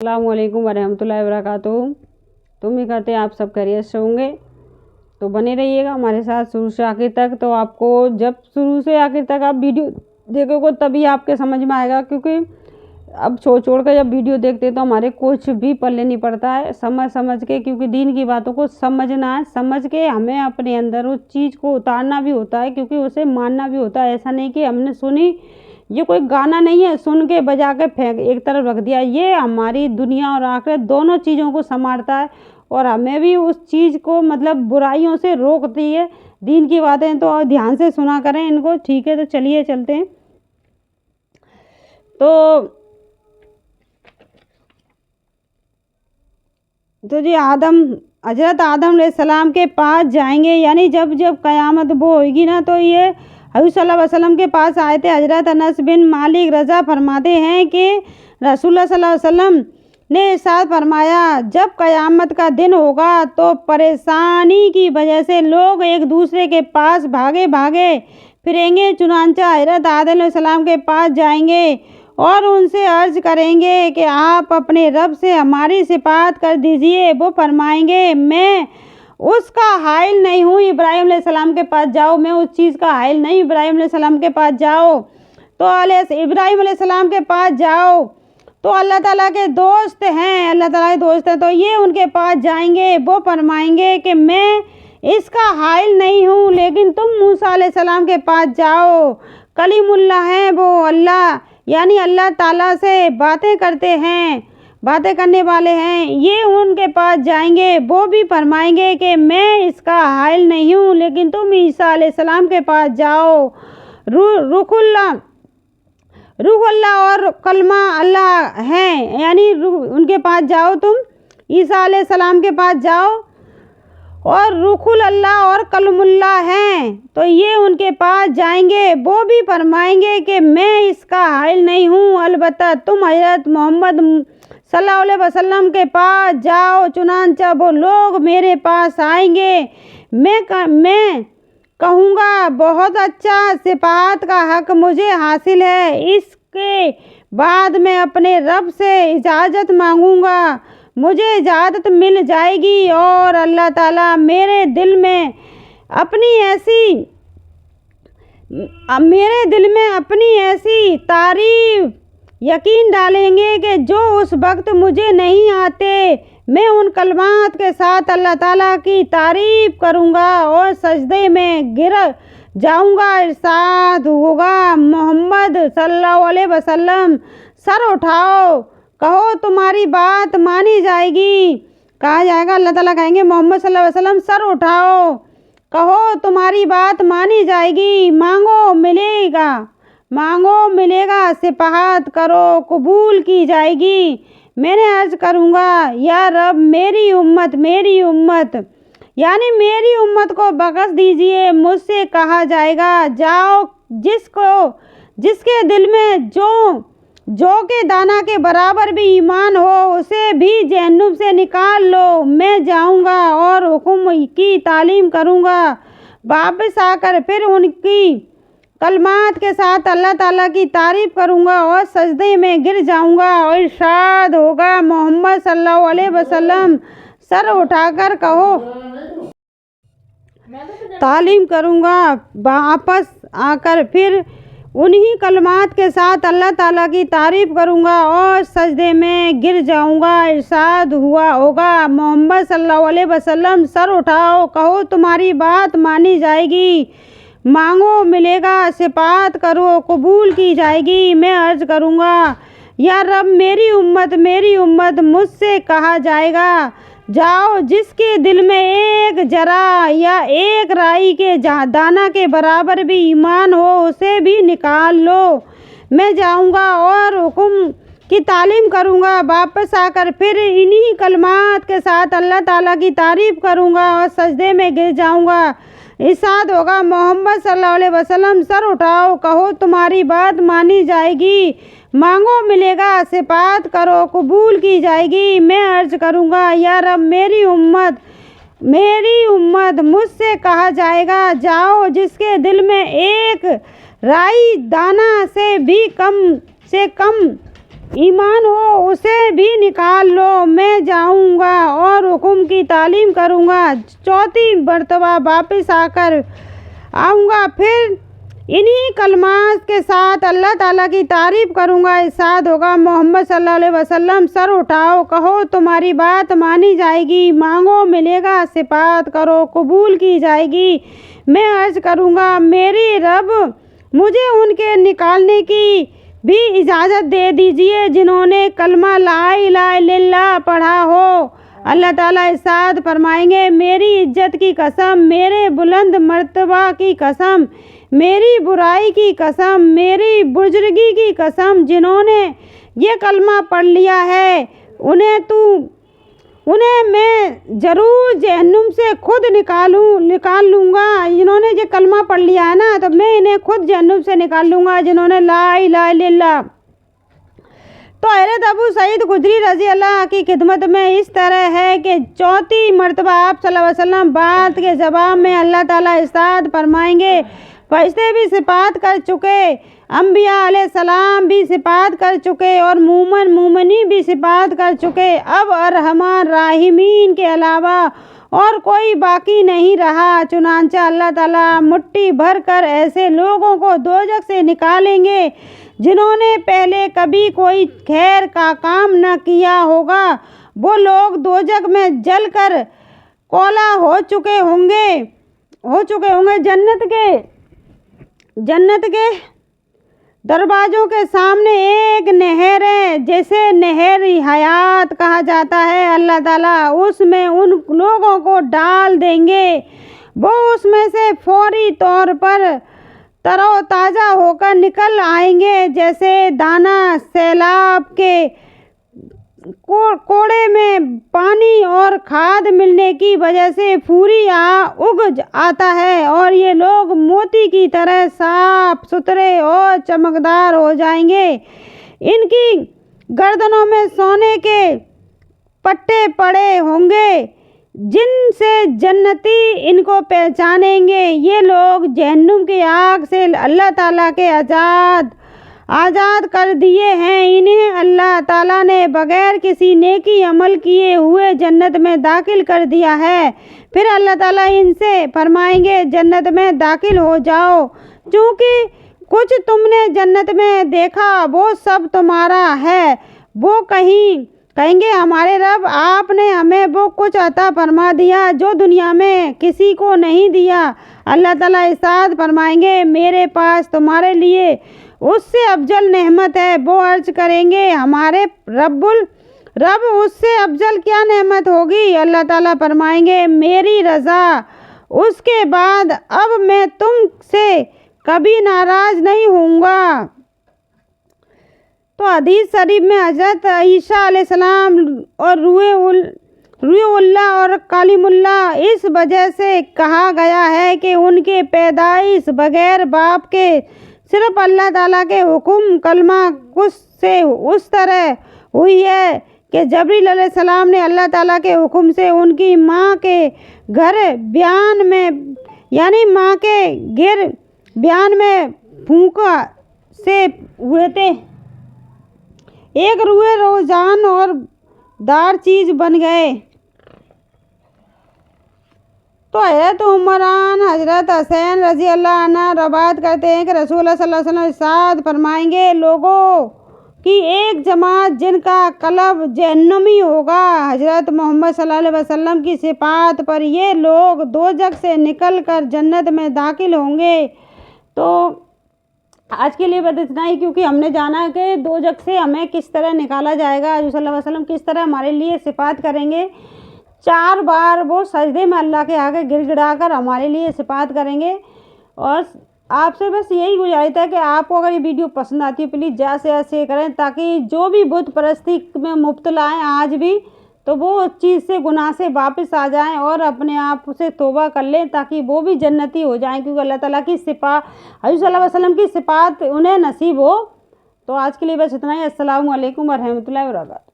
अस्सलाम वालेकुम वरहमतुल्लाहि वबरकातुहू। तो उम्मीद करते हैं आप सब खैरियत से होंगे। तो बने रहिएगा हमारे साथ शुरू से आखिर तक। तो आपको जब शुरू से आखिर तक आप वीडियो देखोगे तभी आपके समझ में आएगा, क्योंकि अब छोड़ कर जब वीडियो देखते हैं तो हमारे कुछ भी पल्ले नहीं पड़ता है समझ के, क्योंकि दीन की बातों को समझना है। समझ के हमें अपने अंदर उस चीज़ को उतारना भी होता है, क्योंकि उसे मानना भी होता है। ऐसा नहीं कि हमने सुनी, ये कोई गाना नहीं है सुन के बजा के फेंक एक तरफ रख दिया। ये हमारी दुनिया और आखिरत दोनों चीज़ों को संवारता है और हमें भी उस चीज़ को मतलब बुराइयों से रोकती है। दीन की बातें तो ध्यान से सुना करें इनको, ठीक है। तो चलिए चलते हैं। तो जी हज़रत आदम अलैहिस्सलाम के पास जाएंगे, यानी जब क़यामत वो होगी ना, तो ये हज़रत सल्लल्लाहु अलैहि वसल्लम के पास आए थे। हज़रत अनस बिन मालिक रज़ा फरमाते हैं कि रसूलुल्लाह सल्लल्लाहु अलैहि वसल्लम ने इरशाद फरमाया, जब क़यामत का दिन होगा तो परेशानी की वजह से लोग एक दूसरे के पास भागे फिरेंगे। चुनांचे हज़रत आदम अलैहिस्सलाम के पास जाएंगे और उनसे अर्ज करेंगे कि आप अपने रब से हमारी सिफात कर दीजिए। वो फरमाएंगे, मैं उसका हाइल नहीं हूँ। इब्राहिम अलैहिस्सलाम के पास जाओ, मैं उस चीज़ का हाइल नहीं। इब्राहिम अलैहिस्सलाम के पास जाओ, तो इब्राहिम अलैहिस्सलाम के पास जाओ तो अल्लाह ताला के दोस्त हैं, तो ये उनके पास जाएंगे। वो फरमाएंगे कि मैं इसका हाइल नहीं हूँ, लेकिन तुम मूसा अलैहिस्सलाम के पास जाओ, कलीमुल्लाह हैं वो, अल्लाह यानी अल्लाह ताला से बातें करने वाले हैं। ये उनके पास जाएंगे, वो भी फरमाएंगे कि मैं इसका हाइल नहीं हूँ, लेकिन तुम ईसा अलैहिस्सलाम के पास जाओ, रूह अल्लाह और कलमा अल्लाह हैं, यानी उनके पास जाओ। तुम ईसा अलैहिस्सलाम के पास जाओ और रूहुल अल्लाह और कलमुल्लाह हैं, तो ये उनके पास जाएंगे। वो भी फरमाएंगे कि मैं इसका हाइल नहीं हूँ, अलबत्ता तुम हज़रत मोहम्मद सल्लल्लाहु अलैहि वसल्लम के पास जाओ। चुनांचे वो लोग मेरे पास आएंगे, मैं कहूँगा बहुत अच्छा, सिफात का हक मुझे हासिल है। इसके बाद मैं अपने रब से इजाज़त मांगूँगा, मुझे इजाज़त मिल जाएगी और अल्लाह ताला मेरे दिल में अपनी ऐसी तारीफ यकीन डालेंगे कि जो उस वक्त मुझे नहीं आते। मैं उन कलमात के साथ अल्लाह ताला की तारीफ करूँगा और सजदे में गिर जाऊँगा। इरशाद होगा, मोहम्मद सल्लल्लाहु अलैहि वसल्लम सर उठाओ, कहो तुम्हारी बात मानी जाएगी। कहा जाएगा, अल्लाह ताला कहेंगे मोहम्मद सल्लल्लाहु अलैहि वसल्लम सर उठाओ, कहो तुम्हारी बात मानी जाएगी। मांगो मिलेगा, सिफात करो कबूल की जाएगी। मैंने अर्ज करूँगा, या रब मेरी उम्मत यानी मेरी उम्मत को बख्श दीजिए। मुझसे कहा जाएगा, जाओ जिसके दिल में जो के दाना के बराबर भी ईमान हो, उसे भी जहन्नुम से निकाल लो। मैं जाऊंगा और हुक्म की तालीम करूंगा। वापस आकर फिर उनकी कलमात के साथ अल्लाह ताला की तारीफ करूंगा और सजदे में गिर जाऊंगा। और इरशाद होगा, मोहम्मद सल्लल्लाहु अलैहि वसल्लम सर उठाकर कहो तालीम करूंगा। वापस आकर फिर उन्हीं कलमात के साथ अल्लाह ताला की तारीफ करूंगा और सजदे में गिर जाऊंगा। इरशाद हुआ होगा, मोहम्मद सल्लल्लाहु अलैहि वसल्लम सर उठाओ, कहो तुम्हारी बात मानी जाएगी। मांगो मिलेगा, सिफात करो कबूल की जाएगी। मैं अर्ज करूंगा, या रब मेरी उम्मत मुझसे कहा जाएगा, जाओ जिसके दिल में एक जरा या एक राई के दाना के बराबर भी ईमान हो, उसे भी निकाल लो। मैं जाऊंगा और हुक्म की तालीम करूंगा। वापस आकर फिर इन्हीं कलमात के साथ अल्लाह ताला की तारीफ करूंगा और सजदे में गिर जाऊंगा। इरशाद होगा, मोहम्मद सल्लल्लाहु अलैहि वसल्लम सर उठाओ, कहो तुम्हारी बात मानी जाएगी। मांगो मिलेगा, सिफात करो कबूल की जाएगी। मैं अर्ज करूँगा, या रब मेरी उम्मत मुझसे कहा जाएगा, जाओ जिसके दिल में एक राई दाना से भी कम ईमान हो उसे भी निकाल लो, मैं जाऊंगा और हुक्म की तालीम करूंगा, चौथी मर्तबा वापस आकर आऊंगा, फिर इन्हीं कलमात के साथ अल्लाह ताला की तारीफ करूंगा। इरशाद होगा मोहम्मद सल्लल्लाहु अलैहि वसल्लम, सर उठाओ, कहो तुम्हारी बात मानी जाएगी, मांगो मिलेगा, सिफात करो कबूल की जाएगी। मैं अर्ज करूंगा मेरी रब मुझे उनके निकालने की भी इजाज़त दे दीजिए जिन्होंने कलमा ला इलाहा इल्लल्लाह पढ़ा हो। अल्लाह ताला इरशाद फरमाएंगे मेरी इज्जत की कसम, मेरे बुलंद मर्तबा की कसम, मेरी बुराई की कसम, मेरी बुजुर्गी की कसम, जिन्होंने ये कलमा पढ़ लिया है उन्हें मैं ज़रूर जहन्नुम से खुद निकाल लूँगा। जिन्होंने ये कलमा पढ़ लिया है ना, तो मैं इन्हें खुद जहन्नुम से निकाल लूँगा जिन्होंने ला इलाहा इल्लल्लाह। तो हज़रत अबू सईद खुदरी रज़ी अल्लाह की खिदमत में इस तरह है कि चौथी मर्तबा आप सल्लल्लाहु अलैहि वसल्लम बात के जवाब में अल्लाह ताला इरशाद फरमाएंगे फरिश्ते भी सिफात कर चुके, अम्बिया अलैहिस्सलाम भी सिफात कर चुके और मोमिनी भी सिफात कर चुके। अब अरहमान राहिमीन के अलावा और कोई बाकी नहीं रहा। चुनांचे अल्लाह ताला मुट्ठी भर कर ऐसे लोगों को दोजख से निकालेंगे जिन्होंने पहले कभी कोई खैर का काम न किया होगा। वो लोग दोजख में जल कर कोला हो चुके होंगे। जन्नत के दरवाज़ों के सामने एक नहर है जिसे नहर हयात कहा जाता है। अल्लाह ताला उसमें उन लोगों को डाल देंगे, वो उसमें से फौरी तौर पर तरोताज़ा होकर निकल आएंगे जैसे दाना सैलाब के कोड़े में पानी और खाद मिलने की वजह से फूरी उग आता है, और ये लोग मोती की तरह साफ सुथरे और चमकदार हो जाएंगे। इनकी गर्दनों में सोने के पट्टे पड़े होंगे जिनसे जन्नती इनको पहचानेंगे। ये लोग जहन्नुम की आग से अल्लाह ताला के आज़ाद कर दिए हैं। इन्हें अल्लाह ताला ने बग़ैर किसी नेकी अमल किए हुए जन्नत में दाखिल कर दिया है। फिर अल्लाह ताला इनसे फरमाएंगे जन्नत में दाखिल हो जाओ, क्योंकि कुछ तुमने जन्नत में देखा वो सब तुम्हारा है। वो कहेंगे हमारे रब आपने हमें वो कुछ अता फरमा दिया जो दुनिया में किसी को नहीं दिया। अल्लाह ताला इरशाद फरमाएंगे मेरे पास तुम्हारे लिए उससे अफजल नेमत है। वो अर्ज करेंगे हमारे रब उससे अफजल क्या नेमत होगी। अल्लाह ताला फरमाएंगे मेरी रज़ा। उसके बाद अब मैं तुमसे कभी नाराज़ नहीं होऊंगा। तो हदीस शरीफ में हज़रत ईसा अलैहिस्सलाम और रूहुल्लाह और कालिमुल्लाह इस वजह से कहा गया है कि उनके पैदाइश बग़ैर बाप के सिर्फ अल्लाह ताला के हुक्म कलमा कुछ से उस तरह हुई है कि जबरील अलैहिस्सलाम ने अल्लाह ताला के हुक्म से उनकी माँ के घर बयान में फूंका से हुए थे। एक रूए रोजान और दार चीज़ बन गए। तो हज़रत उमरान हज़रत हुसैन रज़ी अल्लाह अन्हु रवायत करते हैं कि रसूल सल्लल्लाहु अलैहि वसल्लम इरशाद फरमाएंगे लोगों की एक जमात जिनका कलब जहन्नमी होगा। हज़रत मोहम्मद सल्लल्लाहु अलैहि वसल्लम की सिफात पर ये लोग दोजख से निकल कर जन्नत में दाखिल होंगे। तो आज के लिए बस इतना ही, क्योंकि हमने जाना कि दोजख से हमें किस तरह निकाला जाएगा। हज़रत सल्लल्लाहु अलैहि वसल्लम किस तरह हमारे लिए सिफात करेंगे। 4 बार वो सजदे में अल्लाह के आगे गिड़गिड़ा कर हमारे लिए सिफात करेंगे। और आपसे बस यही गुजारिश है कि आपको अगर ये वीडियो पसंद आती है प्लीज़ ज़्यादा से ज़्यादा शेयर करें, ताकि जो भी बुत परस्ती में मुब्तला हैं आज भी, तो वो उस चीज़ से गुनाह से वापस आ जाएं और अपने आप से तौबा कर लें, ताकि वो भी जन्नती हो जाएं, क्योंकि अल्लाह ताला की सिफात हज़रत सल्लल्लाहु अलैहि वसल्लम की सिफात उन्हें नसीब हो। तो आज के लिए बस इतना ही। अस्सलामु अलैकुम व रहमतुल्लाहि व बरकातहू।